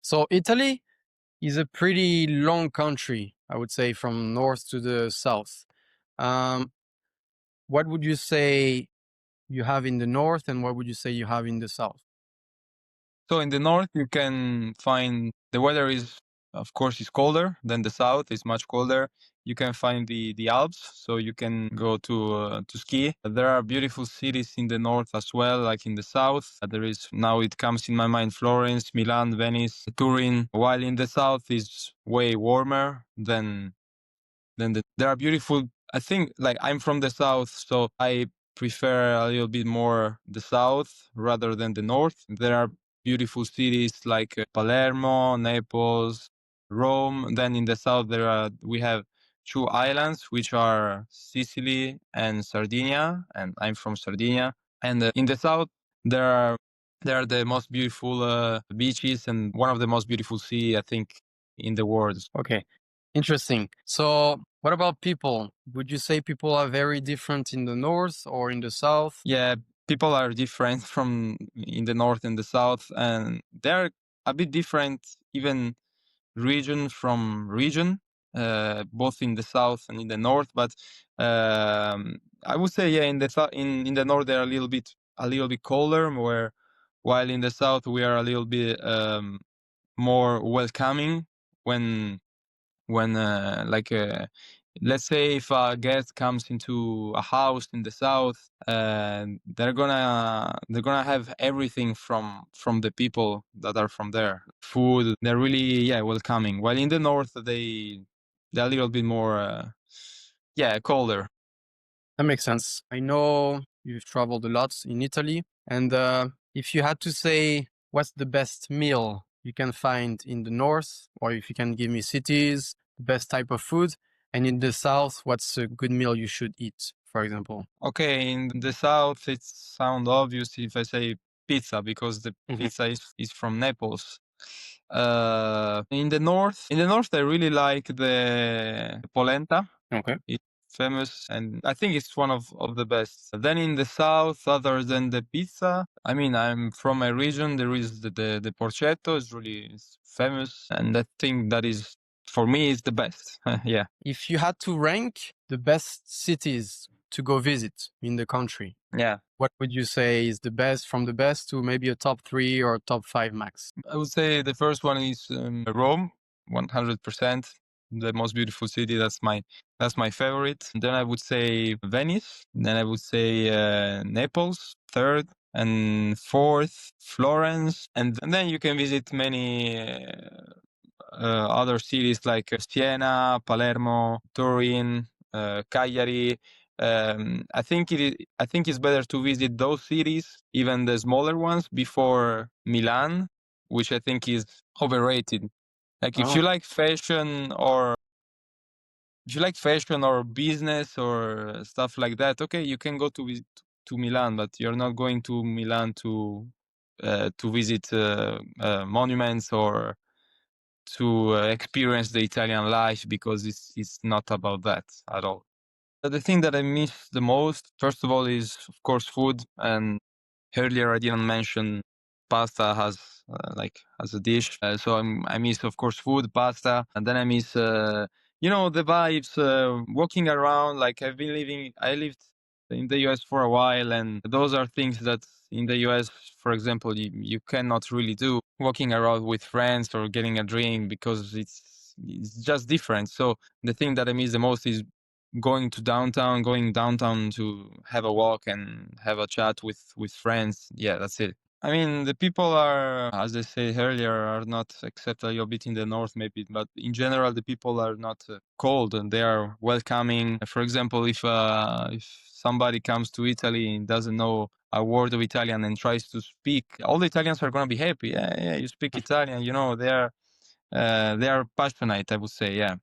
So Italy is a pretty long country, I would say, from north to the south. Um, what would you say you have in the north, and what would you say you have in the south? So in the north, you can find the weather is, of course, is colder than the south. It's much colder. You can find the Alps, so you can go to ski. There are beautiful cities in the north as well, like in the south. There is now it comes in my mind Florence, Milan, Venice, Turin. While in the south is way warmer than there are beautiful. I think like I'm from the south, so I prefer a little bit more the south rather than the north. There are beautiful cities like Palermo, Naples, Rome. Then in the south we have two islands which are Sicily and Sardinia, and I'm from Sardinia. And in the south there are there are the most beautiful beaches and one of the most beautiful sea I think in the world. Okay, interesting. So, what about people? Would you say people are very different in the north or in the south? Yeah, people are different from in the north and the south, and they're a bit different even region from region, both in the south and in the north. But I would say, yeah, in the north they're a little bit colder, where while in the south we are a little bit more welcoming when when let's say if a guest comes into a house in the south, they're gonna have everything from the people that are from there. Food, they're really, yeah, welcoming. While in the north they're a little bit more yeah, colder. That makes sense. I know you've traveled a lot in Italy, and if you had to say what's the best meal you can find in the north, or if you can give me cities, the best type of food, and in the south, what's a good meal you should eat, for example? Okay, in the south it sounds obvious if I say pizza because the Hmm. pizza is from Naples. In the north, I really like the polenta. Okay. It's famous, and I think it's one of the best. Then in the south, other than the pizza, I mean, I'm from a region. There is the porcetto is famous, and I think that is for me is the best. Yeah. If you had to rank the best cities to go visit in the country, Yeah. what would you say is the best from the best to maybe a top three or top five max? I would say the first one is Rome, 100%. The most beautiful city. That's my favorite. Then I would say Venice. Then I would say Naples, third, and fourth Florence. And then you can visit many other cities like Siena, Palermo, Turin, Cagliari. I think it's better to visit those cities, even the smaller ones, before Milan, which I think is overrated. Like Oh, if you like fashion or business or stuff like that, okay, you can go to Milan, but you're not going to Milan to visit monuments or to experience the Italian life because it's not about that at all. The thing that I miss the most, first of all, is of course food. And earlier I didn't mention pasta as a dish. I miss of course food, pasta, and then I miss the vibes, walking around. Like I lived in the US for a while, and those are things that in the US, for example, you cannot really do. Walking around with friends or getting a drink because it's just different. So the thing that I miss the most is going downtown to have a walk and have a chat with friends. Yeah, that's it. I mean, the people are, as I said earlier, are not, except a little bit in the north maybe, but in general, the people are not cold and they are welcoming. For example, if somebody comes to Italy and doesn't know a word of Italian and tries to speak, all the Italians are gonna be happy. Yeah, yeah, you speak Italian. They are passionate, I would say. Yeah.